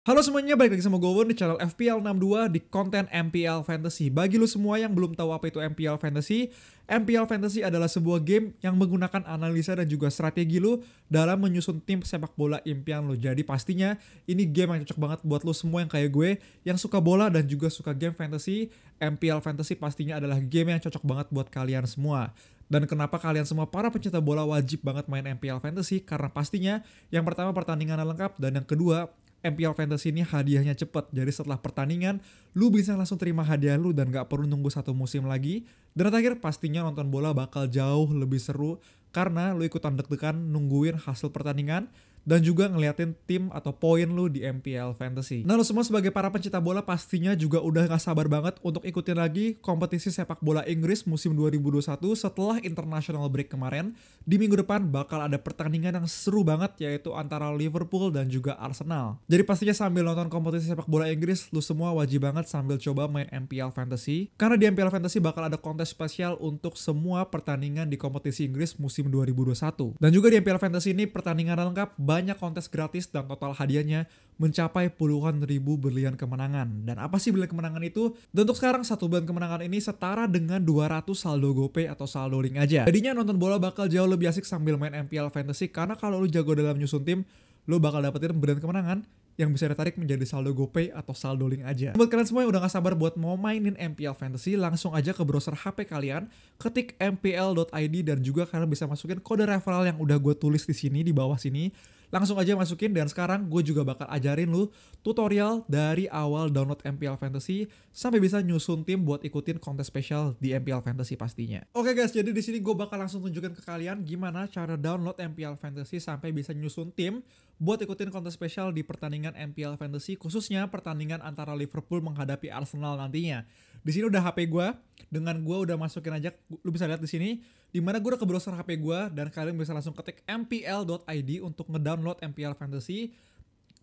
Halo semuanya, balik lagi sama gue Won di channel FPL 62 di konten MPL Fantasy. Bagi lu semua yang belum tahu apa itu MPL Fantasy adalah sebuah game yang menggunakan analisa dan juga strategi lu dalam menyusun tim sepak bola impian lu. Jadi pastinya ini game yang cocok banget buat lu semua yang kayak gue, yang suka bola dan juga suka game fantasy. MPL Fantasy pastinya adalah game yang cocok banget buat kalian semua. Dan kenapa kalian semua para pencinta bola wajib banget main MPL Fantasy? Karena pastinya yang pertama pertandingan lengkap dan yang kedua MPL Fantasy ini hadiahnya cepet. Jadi setelah pertandingan, lu bisa langsung terima hadiah lu dan gak perlu nunggu satu musim lagi. Dan terakhir pastinya nonton bola bakal jauh lebih seru karena lu ikutan deg-degan nungguin hasil pertandingan dan juga ngeliatin tim atau poin lu di MPL Fantasy. Nah, lu semua sebagai para pencinta bola pastinya juga udah gak sabar banget untuk ikutin lagi kompetisi sepak bola Inggris musim 2021 setelah international break kemarin. Di minggu depan bakal ada pertandingan yang seru banget, yaitu antara Liverpool dan juga Arsenal. Jadi pastinya sambil nonton kompetisi sepak bola Inggris, lu semua wajib banget sambil coba main MPL Fantasy. Karena di MPL Fantasy bakal ada kontes spesial untuk semua pertandingan di kompetisi Inggris musim 2021. Dan juga di MPL Fantasy ini pertandingan lengkap, banyak kontes gratis dan total hadiahnya mencapai puluhan ribu berlian kemenangan. Dan apa sih berlian kemenangan itu? Dan untuk sekarang satu berlian kemenangan ini setara dengan 200 saldo GoPay atau saldo link aja. Jadinya nonton bola bakal jauh lebih asik sambil main MPL Fantasy karena kalau lu jago dalam nyusun tim, lu bakal dapetin berlian kemenangan yang bisa ditarik menjadi saldo GoPay atau saldo link aja. Buat kalian semua yang udah gak sabar buat mau mainin MPL Fantasy, langsung aja ke browser HP kalian, ketik mpl.id dan juga kalian bisa masukin kode referral yang udah gue tulis di sini di bawah sini. Langsung aja masukin dan sekarang gue juga bakal ajarin lu tutorial dari awal download MPL Fantasy sampai bisa nyusun tim buat ikutin kontes spesial di MPL Fantasy pastinya. Oke guys, jadi di sini gue bakal langsung tunjukin ke kalian gimana cara download MPL Fantasy sampai bisa nyusun tim buat ikutin kontes spesial di pertandingan MPL Fantasy, khususnya pertandingan antara Liverpool menghadapi Arsenal nantinya. Di sini udah HP gue, dengan gue udah masukin aja, lu bisa lihat di sini dimana gue udah ke browser HP gue dan kalian bisa langsung ketik mpl.id untuk ngedownload MPL Fantasy.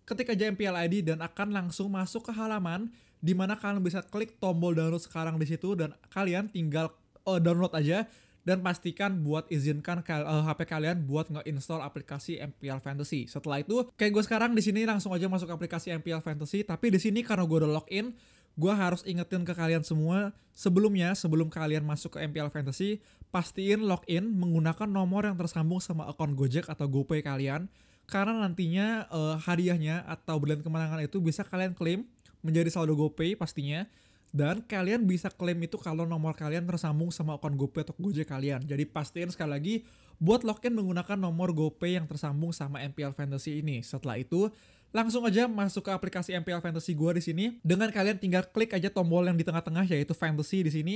Ketik aja MPL ID dan akan langsung masuk ke halaman dimana kalian bisa klik tombol download sekarang di situ dan kalian tinggal download aja dan pastikan buat izinkan HP kalian buat nge-install aplikasi MPL Fantasy. Setelah itu, kayak gue sekarang di sini langsung aja masuk aplikasi MPL Fantasy, tapi di sini karena gue udah login, gue harus ingetin ke kalian semua sebelumnya, sebelum kalian masuk ke MPL Fantasy, pastiin login menggunakan nomor yang tersambung sama akun Gojek atau GoPay kalian, karena nantinya hadiahnya atau berlian kemenangan itu bisa kalian klaim menjadi saldo GoPay pastinya. Dan kalian bisa klaim itu kalau nomor kalian tersambung sama akun GoPay atau Gojek kalian. Jadi pastiin sekali lagi buat login menggunakan nomor GoPay yang tersambung sama MPL Fantasy ini. Setelah itu langsung aja masuk ke aplikasi MPL Fantasy gua di sini. Dengan kalian tinggal klik aja tombol yang di tengah-tengah yaitu Fantasy di sini.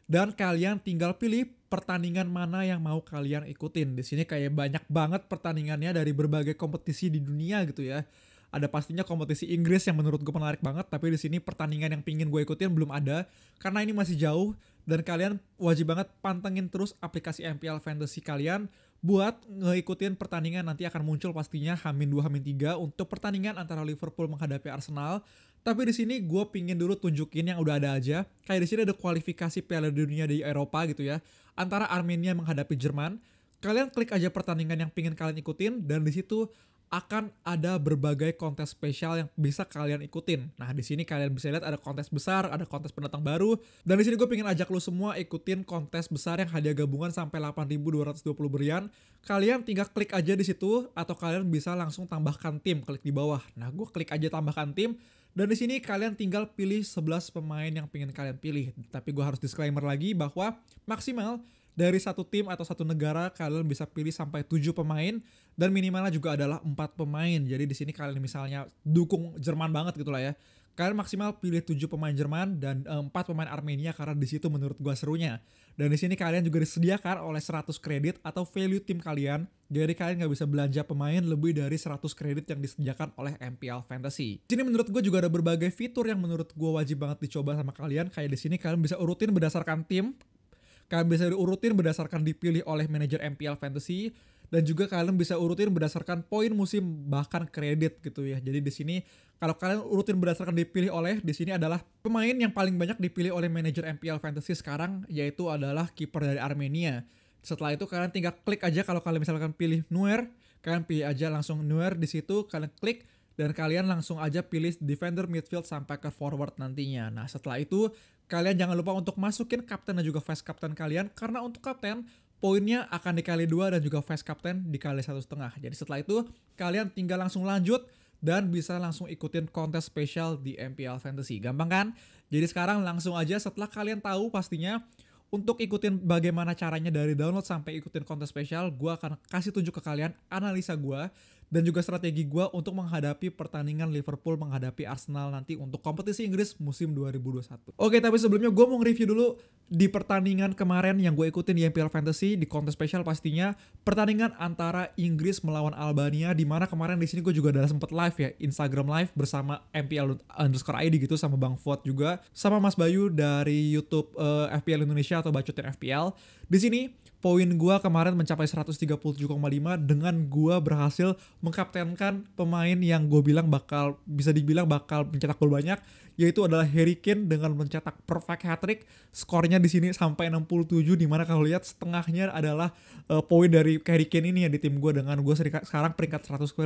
Dan kalian tinggal pilih pertandingan mana yang mau kalian ikutin. Di sini kayak banyak banget pertandingannya dari berbagai kompetisi di dunia gitu ya. Ada pastinya kompetisi Inggris yang menurut gue menarik banget, tapi di sini pertandingan yang pingin gue ikutin belum ada karena ini masih jauh dan kalian wajib banget pantengin terus aplikasi MPL Fantasy kalian buat ngikutin pertandingan. Nanti akan muncul pastinya H-2 H-3 untuk pertandingan antara Liverpool menghadapi Arsenal. Tapi di sini gue pingin dulu tunjukin yang udah ada aja. Kayak di sini ada kualifikasi Piala Dunia di Eropa gitu ya, antara Armenia menghadapi Jerman. Kalian klik aja pertandingan yang pingin kalian ikutin dan di situ akan ada berbagai kontes spesial yang bisa kalian ikutin. Nah, di sini kalian bisa lihat ada kontes besar, ada kontes pendatang baru, dan di sini gue pengen ajak lo semua ikutin kontes besar yang hadiah gabungan sampai 8.220 berlian. Kalian tinggal klik aja di situ atau kalian bisa langsung tambahkan tim, klik di bawah. Nah, gue klik aja tambahkan tim. Dan di sini kalian tinggal pilih 11 pemain yang pengen kalian pilih. Tapi gue harus disclaimer lagi bahwa maksimal dari satu tim atau satu negara kalian bisa pilih sampai 7 pemain dan minimalnya juga adalah 4 pemain. Jadi di sini kalian misalnya dukung Jerman banget gitu lah ya. Kalian maksimal pilih 7 pemain Jerman dan 4 pemain Armenia karena di situ menurut gua serunya. Dan di sini kalian juga disediakan oleh 100 kredit atau value tim kalian. Jadi kalian nggak bisa belanja pemain lebih dari 100 kredit yang disediakan oleh MPL Fantasy. Di sini menurut gue juga ada berbagai fitur yang menurut gue wajib banget dicoba sama kalian. Kayak di sini kalian bisa urutin berdasarkan tim. Kalian bisa diurutin berdasarkan dipilih oleh manajer MPL Fantasy dan juga kalian bisa urutin berdasarkan poin musim bahkan kredit gitu ya. Jadi di sini kalau kalian urutin berdasarkan dipilih oleh, di sini adalah pemain yang paling banyak dipilih oleh manajer MPL Fantasy sekarang yaitu adalah kiper dari Armenia. Setelah itu kalian tinggal klik aja kalau kalian misalkan pilih Neuer, kalian pilih aja langsung Neuer di situ, kalian klik dan kalian langsung aja pilih defender, midfield, sampai ke forward nantinya. Nah setelah itu kalian jangan lupa untuk masukin kapten dan juga vice kapten kalian, karena untuk kapten poinnya akan dikali 2 dan juga vice kapten dikali 1,5. Jadi setelah itu kalian tinggal langsung lanjut dan bisa langsung ikutin kontes spesial di MPL Fantasy. Gampang kan? Jadi sekarang langsung aja setelah kalian tahu pastinya untuk ikutin bagaimana caranya dari download sampai ikutin konten spesial, gue akan kasih tunjuk ke kalian analisa gue dan juga strategi gue untuk menghadapi pertandingan Liverpool menghadapi Arsenal nanti untuk kompetisi Inggris musim 2021. Oke, tapi sebelumnya gue mau nge-review dulu di pertandingan kemarin yang gue ikutin di MPL Fantasy di konten spesial pastinya pertandingan antara Inggris melawan Albania, di mana kemarin di sini gue juga udah sempet live ya, Instagram live bersama MPL_ID gitu, sama Bang Fuad juga, sama Mas Bayu dari YouTube FPL Indonesia atau Bacotin FPL. Di sini poin gua kemarin mencapai 137,5 dengan gua berhasil mengkaptenkan pemain yang gue bilang bisa dibilang bakal mencetak gol banyak, yaitu adalah Harry Kane dengan mencetak perfect hat-trick. Skornya di sini sampai 67, dimana kalau lihat setengahnya adalah poin dari Harry Kane ini ya di tim gue, dengan gue sekarang peringkat 155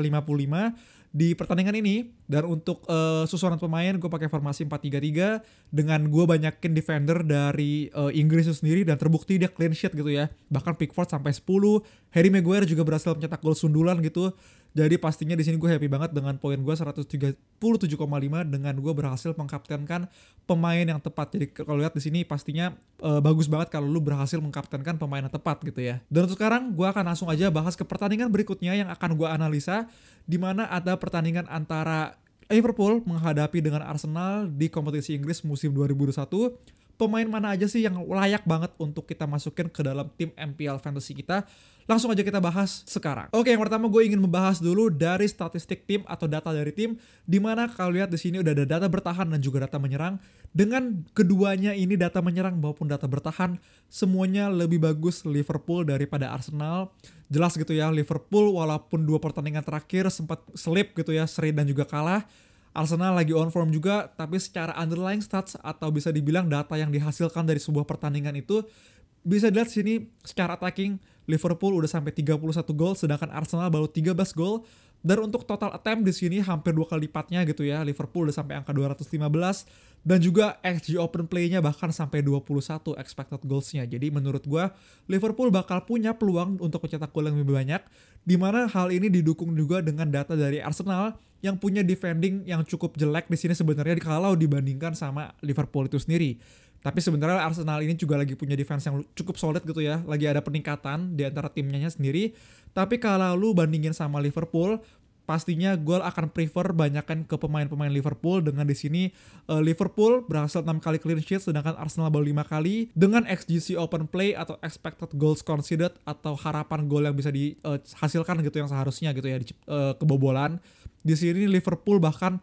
di pertandingan ini. Dan untuk susunan pemain gue pakai formasi 4-3-3 dengan gue banyakin defender dari Inggris itu sendiri, dan terbukti dia clean sheet gitu ya, bahkan Pickford sampai 10, Harry Maguire juga berhasil mencetak gol sundulan gitu. Jadi pastinya di sini gue happy banget dengan poin gue 137,5 dengan gue berhasil mengkaptenkan pemain yang tepat. Jadi kalau lihat di sini pastinya bagus banget kalau lu berhasil mengkaptenkan pemain yang tepat gitu ya. Dan untuk sekarang gue akan langsung aja bahas ke pertandingan berikutnya yang akan gue analisa, di mana ada pertandingan antara Liverpool menghadapi dengan Arsenal di kompetisi Inggris musim 2021. Pemain mana aja sih yang layak banget untuk kita masukin ke dalam tim MPL Fantasy kita? Langsung aja kita bahas sekarang. Oke, yang pertama gue ingin membahas dulu dari statistik tim atau data dari tim, dimana kalau lihat di sini udah ada data bertahan dan juga data menyerang. Dengan keduanya ini, data menyerang maupun data bertahan, semuanya lebih bagus Liverpool daripada Arsenal. Jelas gitu ya, Liverpool walaupun 2 pertandingan terakhir sempat slip gitu ya, seri dan juga kalah. Arsenal lagi on form juga, tapi secara underlying stats atau bisa dibilang data yang dihasilkan dari sebuah pertandingan itu, bisa dilihat sini secara attacking Liverpool udah sampai 31 gol, sedangkan Arsenal baru 13 gol. Dan untuk total attempt di sini hampir 2 kali lipatnya gitu ya, Liverpool udah sampai angka 215, dan juga XG open play-nya bahkan sampai 21 expected goals-nya. Jadi menurut gua Liverpool bakal punya peluang untuk mencetak gol yang lebih banyak, dimana hal ini didukung juga dengan data dari Arsenal yang punya defending yang cukup jelek di sini sebenarnya kalau dibandingkan sama Liverpool itu sendiri. Tapi sebenarnya Arsenal ini juga lagi punya defense yang cukup solid gitu ya, lagi ada peningkatan di antara timnya sendiri. Tapi kalau lu bandingin sama Liverpool, pastinya gue akan prefer banyakan ke pemain-pemain Liverpool, dengan di sini Liverpool berhasil 6 kali clean sheet sedangkan Arsenal baru 5 kali, dengan XGC open play atau expected goals conceded atau harapan gol yang bisa dihasilkan gitu yang seharusnya gitu ya kebobolan. Di sini Liverpool bahkan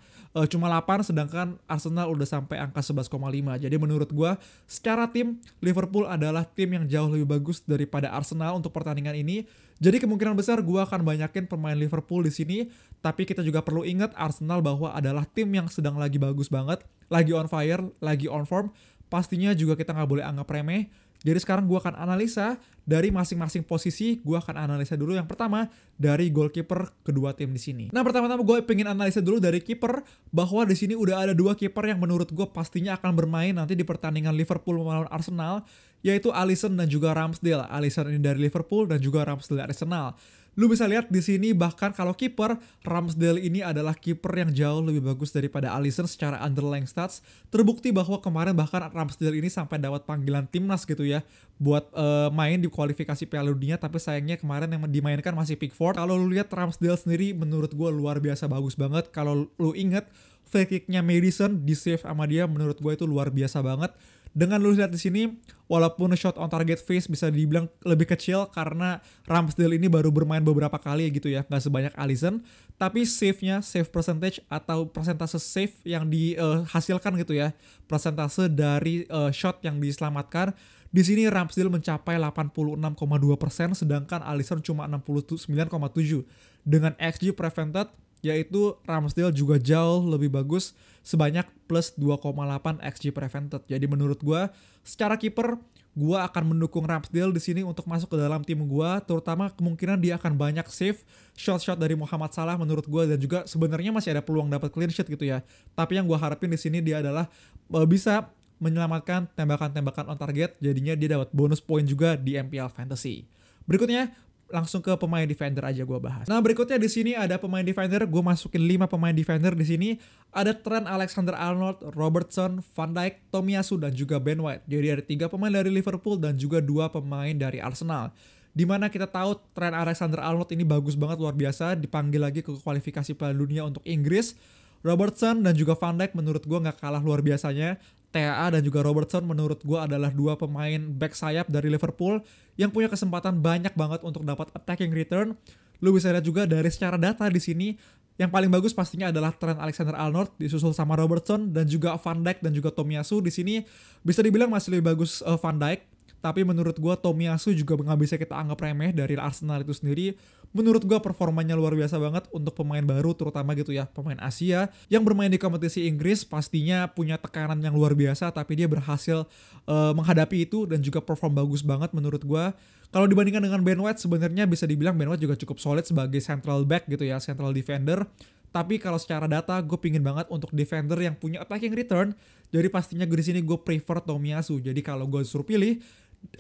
cuma 8, sedangkan Arsenal udah sampai angka 11,5. Jadi menurut gue secara tim Liverpool adalah tim yang jauh lebih bagus daripada Arsenal untuk pertandingan ini. Jadi kemungkinan besar gue akan banyakin pemain Liverpool di sini. Tapi kita juga perlu ingat Arsenal bahwa adalah tim yang sedang lagi bagus banget, lagi on fire, lagi on form. Pastinya juga kita nggak boleh anggap remeh. Jadi sekarang gue akan analisa dari masing-masing posisi. Gue akan analisa dulu yang pertama dari goalkeeper kedua tim di sini. Nah, pertama-tama gue pengen analisa dulu dari kiper, bahwa di sini udah ada 2 kiper yang menurut gue pastinya akan bermain nanti di pertandingan Liverpool melawan Arsenal, yaitu Alisson dan juga Ramsdale. Alisson ini dari Liverpool dan juga Ramsdale dari Arsenal. Lu bisa lihat di sini bahkan kalau kiper, Ramsdale ini adalah kiper yang jauh lebih bagus daripada Alisson secara underlying stats. Terbukti bahwa kemarin bahkan Ramsdale ini sampai dapat panggilan timnas gitu ya buat main di kualifikasi Piala Dunia, tapi sayangnya kemarin yang dimainkan masih Pickford. Kalau lu lihat Ramsdale sendiri menurut gue luar biasa bagus banget. Kalau lu inget free kicknya Maddison di save sama dia, menurut gue itu luar biasa banget. Dengan lu lihat di sini, walaupun shot on target face bisa dibilang lebih kecil karena Ramsdale ini baru bermain beberapa kali gitu ya, nggak sebanyak Alisson, tapi save-nya, save percentage atau persentase save yang dihasilkan gitu ya, persentase dari shot yang diselamatkan, di sini Ramsdale mencapai 86,2%, sedangkan Alisson cuma 69,7%. Dengan XG prevented, yaitu Ramsdale juga jauh lebih bagus sebanyak plus 2,8 XG prevented. Jadi menurut gue secara kiper gue akan mendukung Ramsdale di sini untuk masuk ke dalam tim gue, terutama kemungkinan dia akan banyak save shot-shot dari Mohamed Salah menurut gue, dan juga sebenarnya masih ada peluang dapat clean sheet gitu ya. Tapi yang gue harapin di sini dia adalah bisa menyelamatkan tembakan-tembakan on target, jadinya dia dapat bonus poin juga di MPL Fantasy. Berikutnya langsung ke pemain defender aja gue bahas. Nah, berikutnya di sini ada pemain defender, gue masukin 5 pemain defender di sini. Ada Trent Alexander-Arnold, Robertson, Van Dijk, Tomiyasu, dan juga Ben White. Jadi ada 3 pemain dari Liverpool dan juga 2 pemain dari Arsenal. Dimana kita tahu Trent Alexander-Arnold ini bagus banget, luar biasa, dipanggil lagi ke kualifikasi Piala Dunia untuk Inggris. Robertson dan juga Van Dijk menurut gue gak kalah luar biasanya. TAA dan juga Robertson menurut gue adalah 2 pemain back sayap dari Liverpool yang punya kesempatan banyak banget untuk dapat attacking return. Lu bisa lihat juga dari secara data di sini, yang paling bagus pastinya adalah Trent Alexander-Arnold disusul sama Robertson dan juga Van Dijk dan juga Tomiyasu. Di sini bisa dibilang masih lebih bagus Van Dijk, tapi menurut gue Tomiyasu juga nggak bisa kita anggap remeh dari Arsenal itu sendiri. Menurut gue performanya luar biasa banget untuk pemain baru, terutama gitu ya, pemain Asia yang bermain di kompetisi Inggris pastinya punya tekanan yang luar biasa, tapi dia berhasil menghadapi itu dan juga perform bagus banget menurut gue. Kalau dibandingkan dengan Ben White, sebenarnya bisa dibilang Ben White juga cukup solid sebagai central back gitu ya, central defender. Tapi kalau secara data, gue pingin banget untuk defender yang punya attacking return. Jadi pastinya di sini gue prefer Tomiyasu. Jadi kalau gue disuruh pilih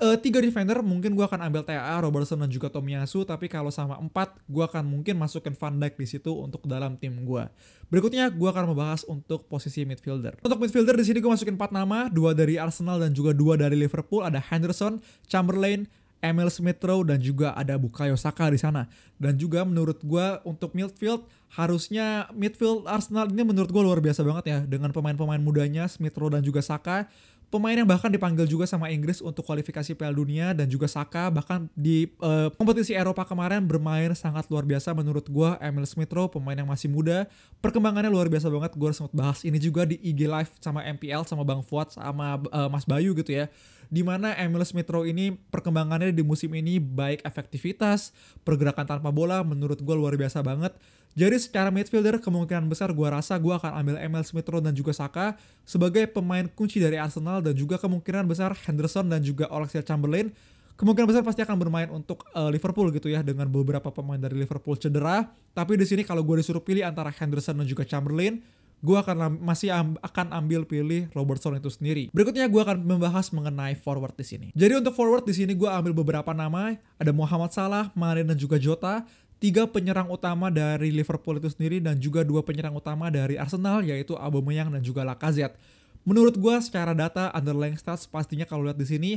3 defender, mungkin gue akan ambil TAA, Robertson dan juga Tomiyasu. Tapi kalau sama 4, gue akan mungkin masukin Van Dijk di situ untuk dalam tim gue. Berikutnya gue akan membahas untuk posisi midfielder. Untuk midfielder di sini gue masukin 4 nama, 2 dari Arsenal dan juga 2 dari Liverpool. Ada Henderson, Chamberlain, Emil Smith-Rowe, dan juga ada Bukayo Saka di sana. Dan juga menurut gue untuk midfield, harusnya midfield Arsenal ini menurut gue luar biasa banget ya, dengan pemain-pemain mudanya Smith-Rowe dan juga Saka. Pemain yang bahkan dipanggil juga sama Inggris untuk kualifikasi Piala Dunia, dan juga Saka bahkan di kompetisi Eropa kemarin bermain sangat luar biasa menurut gue. Emil Smith-Rowe pemain yang masih muda, perkembangannya luar biasa banget. Gue sempat bahas ini juga di IG Live sama MPL sama Bang Fuad sama Mas Bayu gitu ya. Dimana Emil Smith-Rowe ini perkembangannya di musim ini baik efektivitas, pergerakan tanpa bola menurut gue luar biasa banget. Jadi secara midfielder kemungkinan besar gue rasa gue akan ambil Emil Smith-Rowe dan juga Saka sebagai pemain kunci dari Arsenal, dan juga kemungkinan besar Henderson dan juga Oxlade-Chamberlain kemungkinan besar pasti akan bermain untuk Liverpool gitu ya, dengan beberapa pemain dari Liverpool cedera. Tapi di sini kalau gue disuruh pilih antara Henderson dan juga Chamberlain, gue akan ambil pilih Robertson itu sendiri. Berikutnya gue akan membahas mengenai forward di sini. Jadi untuk forward di sini gue ambil beberapa nama, ada Mohamed Salah, Mane dan juga Jota. 3 penyerang utama dari Liverpool itu sendiri dan juga 2 penyerang utama dari Arsenal, yaitu Aubameyang dan juga Lacazette. Menurut gue secara data underlying stats pastinya kalau lihat di sini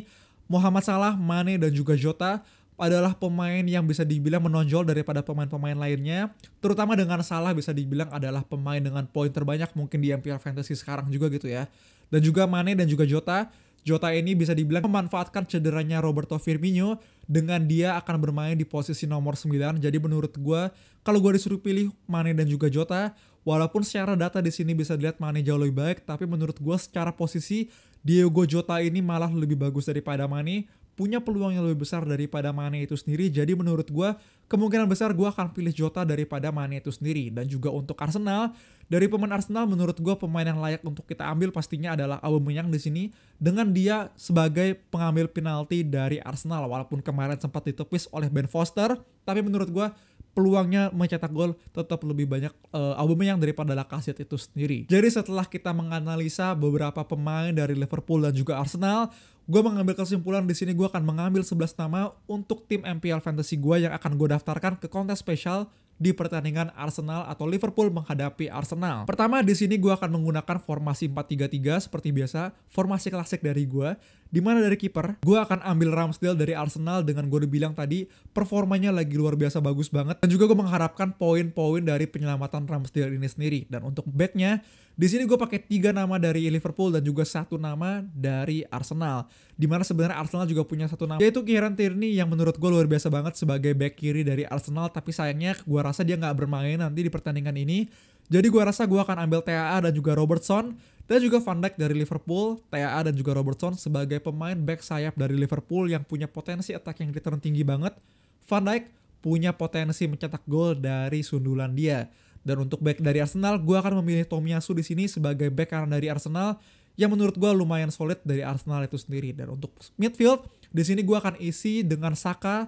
Mohamed Salah, Mane dan juga Jota adalah pemain yang bisa dibilang menonjol daripada pemain-pemain lainnya. Terutama dengan Salah bisa dibilang adalah pemain dengan poin terbanyak mungkin di MPL Fantasy sekarang juga gitu ya. Dan juga Mane dan juga Jota ini bisa dibilang memanfaatkan cederanya Roberto Firmino dengan dia akan bermain di posisi nomor 9. Jadi menurut gue, kalau gue disuruh pilih Mane dan juga Jota, walaupun secara data di sini bisa dilihat Mane jauh lebih baik, tapi menurut gue secara posisi Diogo Jota ini malah lebih bagus daripada Mane, punya peluang yang lebih besar daripada Mane itu sendiri. Jadi menurut gue kemungkinan besar gue akan pilih Jota daripada Mane itu sendiri. Dan juga untuk Arsenal, dari pemain Arsenal menurut gue pemain yang layak untuk kita ambil pastinya adalah Aubameyang di sini, dengan dia sebagai pengambil penalti dari Arsenal. Walaupun kemarin sempat ditepis oleh Ben Foster, tapi menurut gue peluangnya mencetak gol tetap lebih banyak Aubameyang daripada Lacazette itu sendiri. Jadi setelah kita menganalisa beberapa pemain dari Liverpool dan juga Arsenal, gue mengambil kesimpulan di sini gue akan mengambil 11 nama untuk tim MPL Fantasy gue yang akan gue daftarkan ke kontes spesial di pertandingan Arsenal atau Liverpool menghadapi Arsenal. Pertama di sini gue akan menggunakan formasi 4-3-3 seperti biasa, formasi klasik dari gue. Dimana dari kiper, gue akan ambil Ramsdale dari Arsenal dengan gue udah bilang tadi performanya lagi luar biasa bagus banget. Dan juga gue mengharapkan poin-poin dari penyelamatan Ramsdale ini sendiri. Dan untuk backnya, di sini gue pakai 3 nama dari Liverpool dan juga 1 nama dari Arsenal. Dimana sebenarnya Arsenal juga punya 1 nama, yaitu Kieran Tierney yang menurut gue luar biasa banget sebagai back kiri dari Arsenal. Tapi sayangnya gue rasa dia nggak bermain nanti di pertandingan ini. Jadi gue rasa gue akan ambil TAA dan juga Robertson. Dan juga Van Dijk dari Liverpool, TAA dan juga Robertson sebagai pemain back sayap dari Liverpool yang punya potensi attacking return tinggi banget. Van Dijk punya potensi mencetak gol dari sundulan dia. Dan untuk back dari Arsenal, gue akan memilih Tomiyasu di sini sebagai back kanan dari Arsenal yang menurut gue lumayan solid dari Arsenal itu sendiri. Dan untuk midfield, di sini gue akan isi dengan Saka,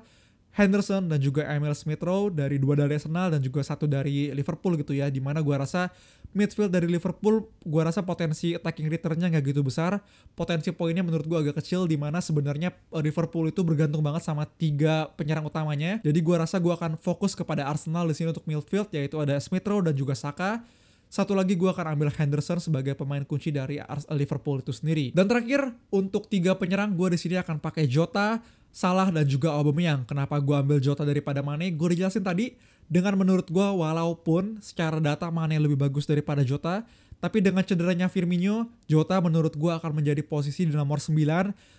Henderson, dan juga Emil Smith Rowe dari 2 dari Arsenal dan juga 1 dari Liverpool gitu ya. Dimana gue rasa midfield dari Liverpool, gue rasa potensi attacking return-nya nggak gitu besar. Potensi poinnya menurut gue agak kecil, dimana sebenarnya Liverpool itu bergantung banget sama 3 penyerang utamanya. Jadi gue rasa gue akan fokus kepada Arsenal di sini untuk midfield, yaitu ada Smith Rowe dan juga Saka. Satu lagi gue akan ambil Henderson sebagai pemain kunci dari Liverpool itu sendiri. Dan terakhir, untuk 3 penyerang gue di sini akan pakai Jota, Salah, dan juga Aubameyang. Kenapa gue ambil Jota daripada Mane? Gue dijelasin tadi, dengan menurut gue walaupun secara data Mane lebih bagus daripada Jota, tapi dengan cederanya Firmino, Jota menurut gue akan menjadi posisi di nomor 9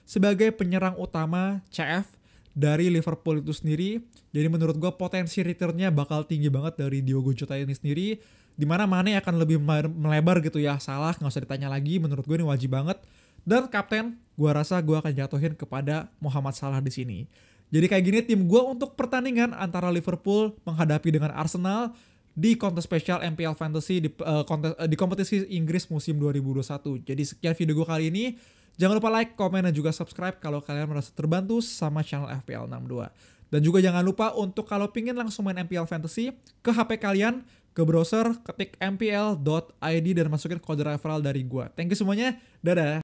sebagai penyerang utama CF dari Liverpool itu sendiri. Jadi menurut gue potensi returnnya bakal tinggi banget dari Diogo Jota ini sendiri, dimana Mane akan lebih melebar gitu ya. Salah nggak usah ditanya lagi, menurut gue ini wajib banget. Dan kapten, gue rasa gue akan jatuhin kepada Mohamed Salah di sini. Jadi kayak gini tim gue untuk pertandingan antara Liverpool menghadapi dengan Arsenal di kontes spesial MPL Fantasy di kompetisi Inggris musim 2021. Jadi sekian video gue kali ini. Jangan lupa like, komen, dan juga subscribe kalau kalian merasa terbantu sama channel FPL 62. Dan juga jangan lupa untuk kalau pingin langsung main MPL Fantasy ke HP kalian, ke browser, ketik mpl.id dan masukin kode referral dari gue. Thank you semuanya, dadah!